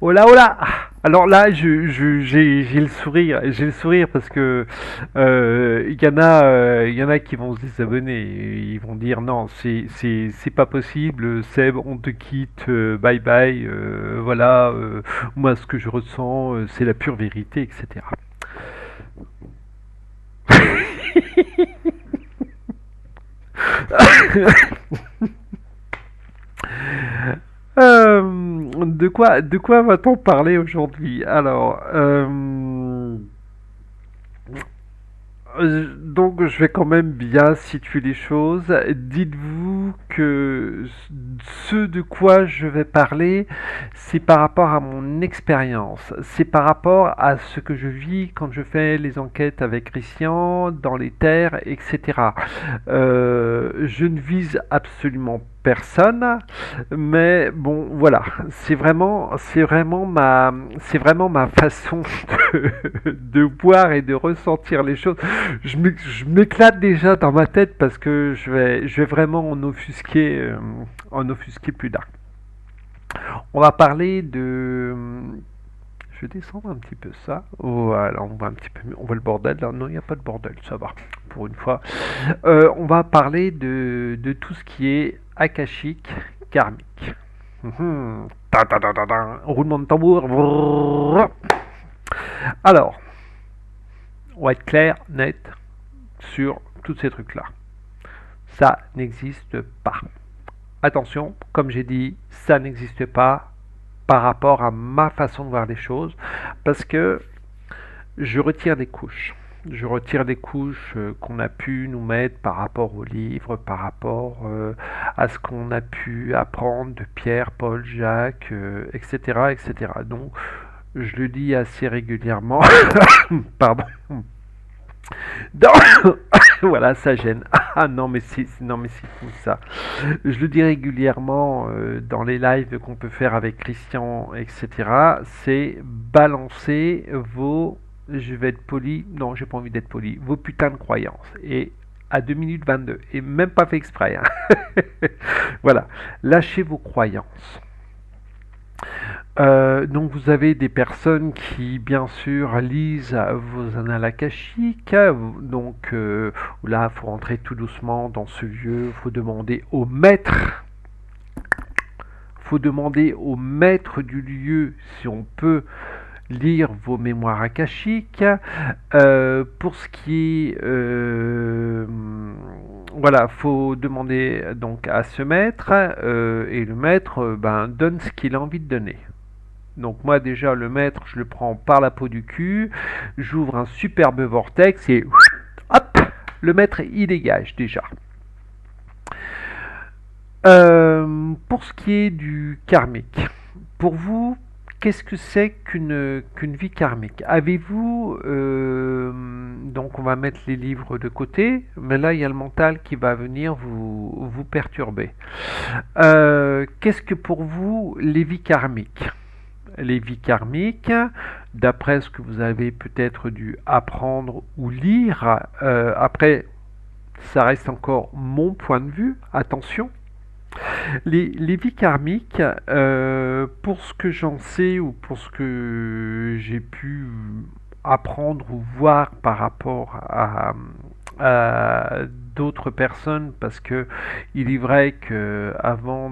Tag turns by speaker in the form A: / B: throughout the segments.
A: Oh là, oh là! Alors là, j'ai le sourire parce que il y en a qui vont se désabonner. Ils vont dire non, c'est pas possible. Seb, on te quitte, bye bye. Voilà, moi ce que je ressens, c'est la pure vérité, etc. De quoi va-t-on parler aujourd'hui? Alors, donc je vais quand même bien situer les choses. Dites-vous que ce de quoi je vais parler, c'est par rapport à mon expérience. C'est par rapport à ce que je vis quand je fais les enquêtes avec Christian dans les terres, etc. Je ne vise absolument personne, mais bon, voilà, c'est vraiment ma façon de voir et de ressentir les choses. Je m'éclate déjà dans ma tête parce que je vais vraiment en offusquer plus d'un. On va parler de. Je vais descendre un petit peu ça. Voilà, on voit un petit peu mieux. On voit le bordel là. Non, il n'y a pas de bordel, ça va. Pour une fois. On va parler de tout ce qui est akashique, karmique. Ta, ta, ta, ta, ta. Roulement de tambour. Alors, on va être clair, net sur tous ces trucs-là. Ça n'existe pas. Attention, comme j'ai dit, ça n'existe pas par rapport à ma façon de voir les choses, parce que je retire des couches. Je retire des couches qu'on a pu nous mettre par rapport aux livres, par rapport à ce qu'on a pu apprendre de Pierre, Paul, Jacques, etc., etc. Donc, je le dis assez régulièrement. Pardon. Dans... voilà, ça gêne. Ah non mais c'est fou ça. Je le dis régulièrement dans les lives qu'on peut faire avec Christian, etc. C'est balancer vos, je vais être poli, non j'ai pas envie d'être poli, vos putains de croyances. Et à 2 minutes 22, et même pas fait exprès. Hein. Voilà, lâchez vos croyances. Donc vous avez des personnes qui bien sûr lisent vos annales akashiques, donc là il faut rentrer tout doucement dans ce lieu, faut demander au maître du lieu si on peut lire vos mémoires akashiques. Pour ce qui est voilà, faut demander donc à ce maître et le maître donne ce qu'il a envie de donner. Donc moi déjà le maître je le prends par la peau du cul, j'ouvre un superbe vortex et hop, le maître il dégage déjà. Pour ce qui est du karmique, pour vous, qu'est-ce que c'est qu'une vie karmique? Avez-vous donc on va mettre les livres de côté, mais là il y a le mental qui va venir vous perturber. Qu'est-ce que pour vous les vies karmiques? Les vies karmiques, d'après ce que vous avez peut-être dû apprendre ou lire, après, ça reste encore mon point de vue, attention. Les vies karmiques, pour ce que j'en sais ou pour ce que j'ai pu apprendre ou voir par rapport à d'autres personnes, parce que il est vrai que avant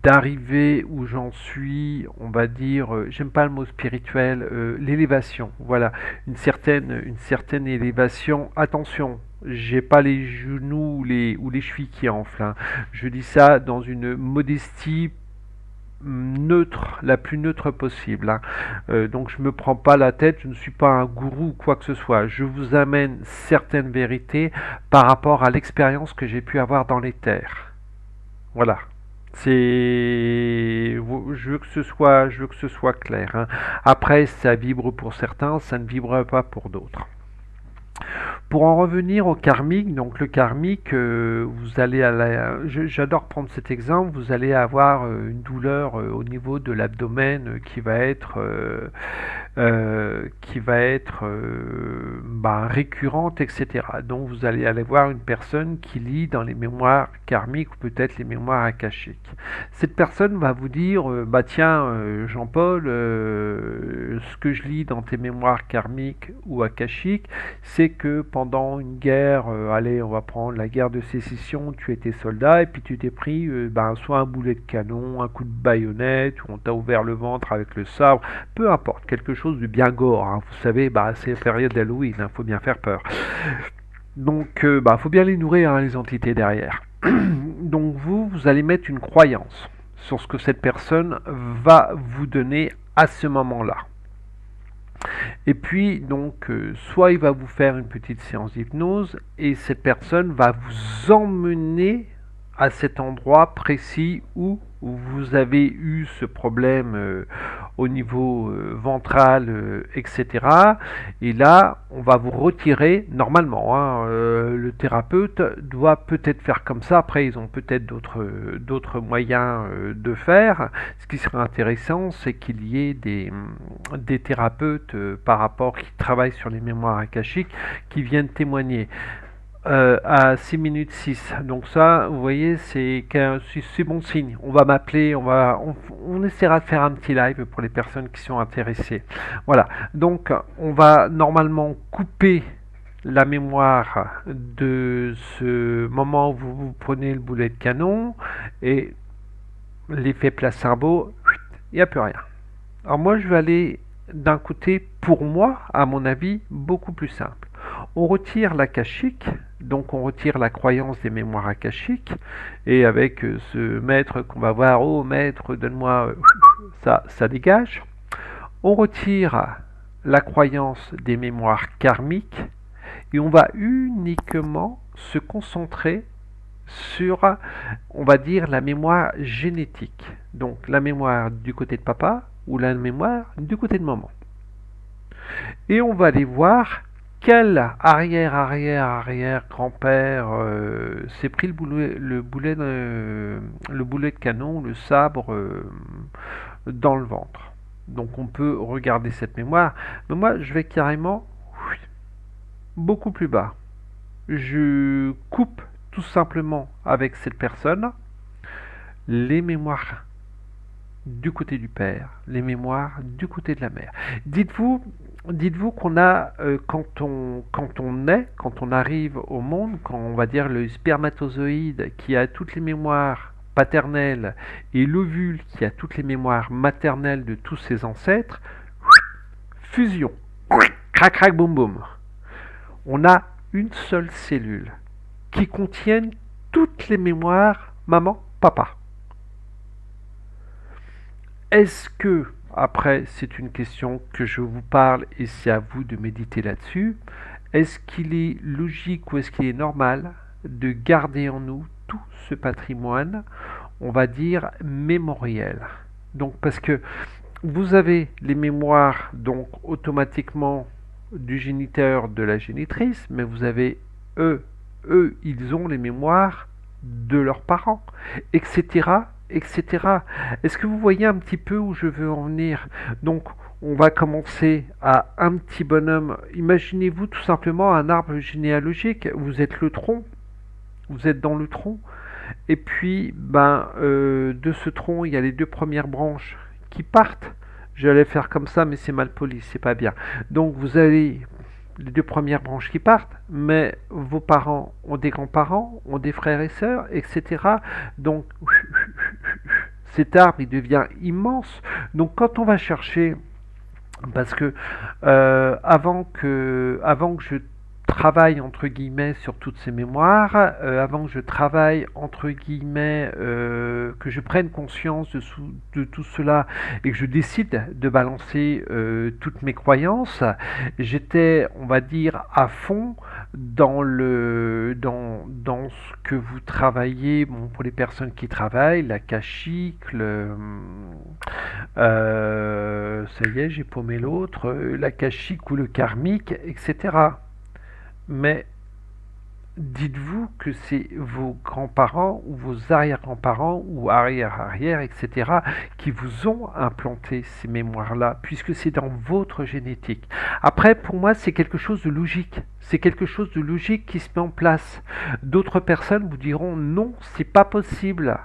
A: d'arriver où j'en suis, on va dire, j'aime pas le mot spirituel, l'élévation, voilà, une certaine élévation. Attention, j'ai pas les genoux ou les chevilles qui enflent, hein. Je dis ça dans une modestie neutre, la plus neutre possible, hein. Donc je me prends pas la tête, je ne suis pas un gourou ou quoi que ce soit. Je vous amène certaines vérités par rapport à l'expérience que j'ai pu avoir dans les terres. Voilà. Je veux que ce soit clair, hein. Après, ça vibre pour certains, ça ne vibre pas pour d'autres. Pour en revenir au karmique, donc le karmique, vous allez j'adore prendre cet exemple, vous allez avoir une douleur au niveau de l'abdomen qui va être qui va être récurrente, etc. Donc vous allez aller voir une personne qui lit dans les mémoires karmiques ou peut-être les mémoires akashiques. Cette personne va vous dire, bah tiens, Jean-Paul, ce que je lis dans tes mémoires karmiques ou akashiques, c'est que pendant une guerre, allez, on va prendre la guerre de sécession, tu étais soldat et puis tu t'es pris soit un boulet de canon, un coup de baïonnette, ou on t'a ouvert le ventre avec le sabre, peu importe, quelque chose de bien gore. Hein. Vous savez, c'est la période d'Halloween, il faut bien faire peur. Donc, faut bien les nourrir, hein, les entités derrière. Donc vous allez mettre une croyance sur ce que cette personne va vous donner à ce moment-là. Et puis, donc, soit il va vous faire une petite séance d'hypnose et cette personne va vous emmener à cet endroit précis où vous avez eu ce problème au niveau ventral, etc. Et là, on va vous retirer, normalement, hein, le thérapeute doit peut-être faire comme ça, après ils ont peut-être d'autres moyens de faire. Ce qui serait intéressant, c'est qu'il y ait des thérapeutes par rapport qui travaillent sur les mémoires akashiques qui viennent témoigner. À 6 minutes 6. Donc ça, vous voyez, c'est bon signe. On va m'appeler, on essaiera de faire un petit live pour les personnes qui sont intéressées. Voilà. Donc on va normalement couper la mémoire de ce moment où vous prenez le boulet de canon et l'effet placebo, il n'y a plus rien. Alors moi, je vais aller d'un côté, pour moi, à mon avis, beaucoup plus simple. On retire l'akashique, donc on retire la croyance des mémoires akashiques, et avec ce maître qu'on va voir, oh maître, donne-moi ça dégage. On retire la croyance des mémoires karmiques, et on va uniquement se concentrer sur, on va dire, la mémoire génétique. Donc la mémoire du côté de papa ou la mémoire du côté de maman. Et on va aller voir quel arrière grand-père s'est pris le boulet de canon, le sabre dans le ventre. Donc on peut regarder cette mémoire. Mais moi, je vais carrément beaucoup plus bas. Je coupe tout simplement avec cette personne les mémoires du côté du père, les mémoires du côté de la mère. Dites-vous qu'on a, quand on naît, quand on arrive au monde, quand on va dire le spermatozoïde qui a toutes les mémoires paternelles et l'ovule qui a toutes les mémoires maternelles de tous ses ancêtres, fusion, crac crac boum boum. On a une seule cellule qui contienne toutes les mémoires maman, papa. Est-ce que, après c'est une question que je vous parle et c'est à vous de méditer là-dessus, est-ce qu'il est logique ou est-ce qu'il est normal de garder en nous tout ce patrimoine, on va dire mémoriel? Donc parce que vous avez les mémoires donc automatiquement du géniteur, de la génitrice, mais vous avez eux, ils ont les mémoires de leurs parents, etc., etc. Est-ce que vous voyez un petit peu où je veux en venir? Donc, on va commencer à un petit bonhomme. Imaginez-vous tout simplement un arbre généalogique. Vous êtes le tronc, vous êtes dans le tronc, et puis, de ce tronc, il y a les deux premières branches qui partent. J'allais faire comme ça, mais c'est mal poli, c'est pas bien. Donc, vous avez les deux premières branches qui partent, mais vos parents ont des grands-parents, ont des frères et sœurs, etc. Donc, cet arbre, il devient immense. Donc, quand on va chercher, parce que avant que je travaille entre guillemets sur toutes ces mémoires, avant que je travaille entre guillemets, que je prenne conscience de tout cela et que je décide de balancer toutes mes croyances, j'étais, on va dire, à fond dans ce que vous travaillez, bon, pour les personnes qui travaillent, l'akashique, ça y est, j'ai paumé l'autre, l'akashique ou le karmique, etc. Mais dites-vous que c'est vos grands-parents ou vos arrière-grands-parents ou arrière-arrière, etc., qui vous ont implanté ces mémoires-là, puisque c'est dans votre génétique. Après, pour moi, c'est quelque chose de logique. C'est quelque chose de logique qui se met en place. D'autres personnes vous diront non, c'est pas possible.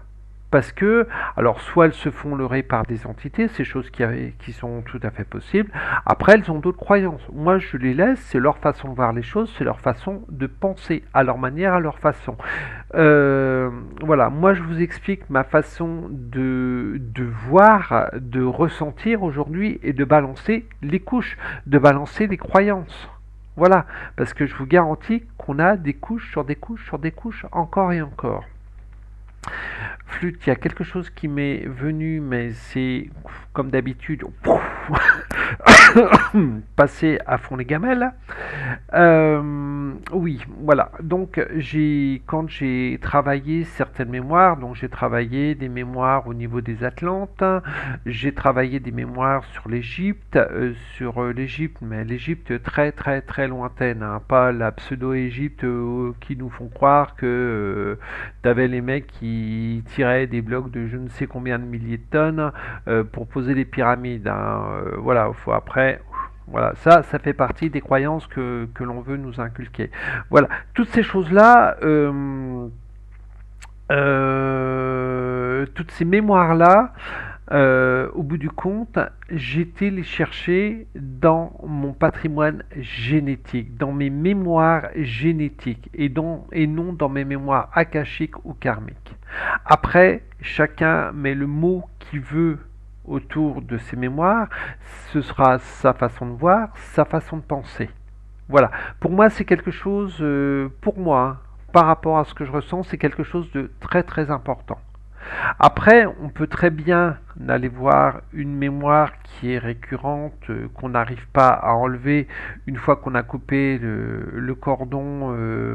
A: Parce que, alors, soit elles se font leurrer par des entités, ces choses qui sont tout à fait possibles. Après, elles ont d'autres croyances. Moi, je les laisse, c'est leur façon de voir les choses, c'est leur façon de penser, à leur manière, à leur façon. Euh, voilà, moi, je vous explique ma façon de voir, de ressentir aujourd'hui et de balancer les couches, de balancer les croyances. Voilà, parce que je vous garantis qu'on a des couches sur des couches sur des couches, encore et encore. Flûte, il y a quelque chose qui m'est venu, mais c'est comme d'habitude, passer à fond les gamelles. Oui, voilà. Donc, quand j'ai travaillé certaines mémoires, donc j'ai travaillé des mémoires au niveau des Atlantes, j'ai travaillé des mémoires sur l'Égypte, mais l'Égypte très très très lointaine, hein, pas la pseudo-Égypte qui nous font croire que t'avais les mecs qui tiraient des blocs de je ne sais combien de milliers de tonnes pour poser des pyramides, hein. Voilà, faut après. Voilà, ça fait partie des croyances que l'on veut nous inculquer. Voilà, toutes ces choses-là, toutes ces mémoires-là, au bout du compte, j'ai été les chercher dans mon patrimoine génétique, dans mes mémoires génétiques, et non dans mes mémoires akashiques ou karmiques. Après, chacun met le mot qu'il veut autour de ses mémoires, ce sera sa façon de voir, sa façon de penser. Voilà. Pour moi, c'est quelque chose, pour moi, hein, par rapport à ce que je ressens, c'est quelque chose de très très important. Après, on peut très bien aller voir une mémoire qui est récurrente, qu'on n'arrive pas à enlever une fois qu'on a coupé le cordon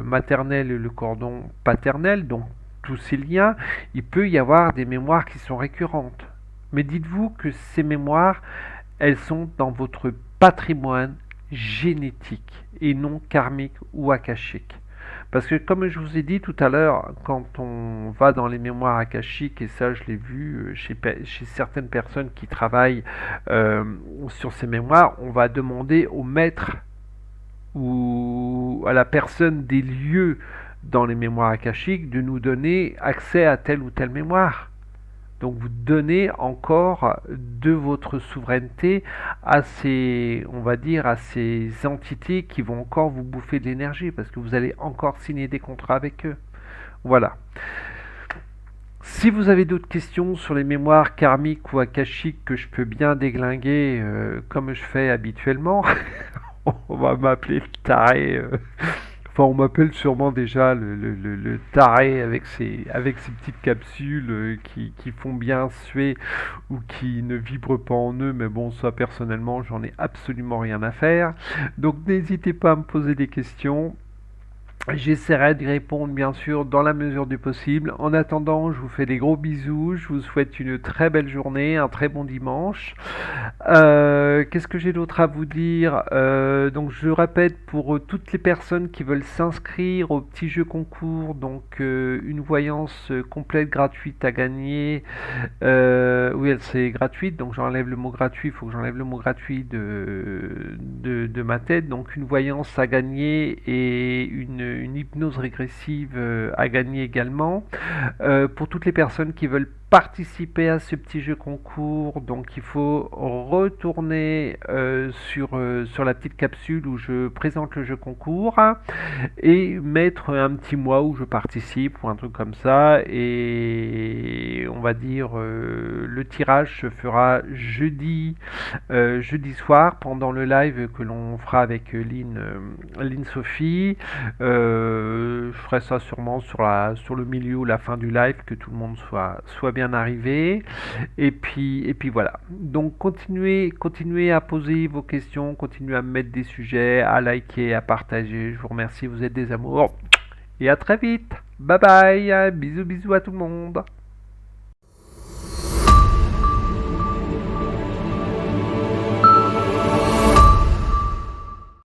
A: maternel et le cordon paternel, donc tous ces liens, il peut y avoir des mémoires qui sont récurrentes. Mais dites-vous que ces mémoires, elles sont dans votre patrimoine génétique et non karmique ou akashique. Parce que comme je vous ai dit tout à l'heure, quand on va dans les mémoires akashiques, et ça je l'ai vu chez certaines personnes qui travaillent sur ces mémoires, on va demander au maître ou à la personne des lieux dans les mémoires akashiques de nous donner accès à telle ou telle mémoire. Donc vous donnez encore de votre souveraineté à ces, on va dire, à ces entités qui vont encore vous bouffer de l'énergie parce que vous allez encore signer des contrats avec eux. Voilà. Si vous avez d'autres questions sur les mémoires karmiques ou akashiques que je peux bien déglinguer comme je fais habituellement, on va m'appeler le taré. Enfin, on m'appelle sûrement déjà le taré avec ses petites capsules qui font bien suer ou qui ne vibrent pas en eux, mais bon, ça personnellement, j'en ai absolument rien à faire. Donc n'hésitez pas à me poser des questions. J'essaierai d'y répondre bien sûr dans la mesure du possible. En attendant, je vous fais des gros bisous, je vous souhaite une très belle journée, un très bon dimanche. Qu'est-ce que j'ai d'autre à vous dire? Donc je répète pour toutes les personnes qui veulent s'inscrire au petit jeu concours, donc une voyance complète gratuite à gagner. Oui, c'est gratuite, donc j'enlève le mot gratuit, il faut que j'enlève le mot gratuit de ma tête. Donc une voyance à gagner et une hypnose régressive à gagner également. Pour toutes les personnes qui veulent participer à ce petit jeu concours, donc il faut retourner sur la petite capsule où je présente le jeu concours et mettre un petit mois où je participe ou un truc comme ça, et on va dire le tirage se fera jeudi soir pendant le live que l'on fera avec Lynn Sophie. Je ferai ça sûrement sur le milieu ou la fin du live, que tout le monde soit bien arrivé. Et puis voilà. Donc continuez à poser vos questions, continuez à me mettre des sujets, à liker, à partager. Je vous remercie, vous êtes des amours. Et à très vite. Bye bye. Bisous bisous à tout le monde.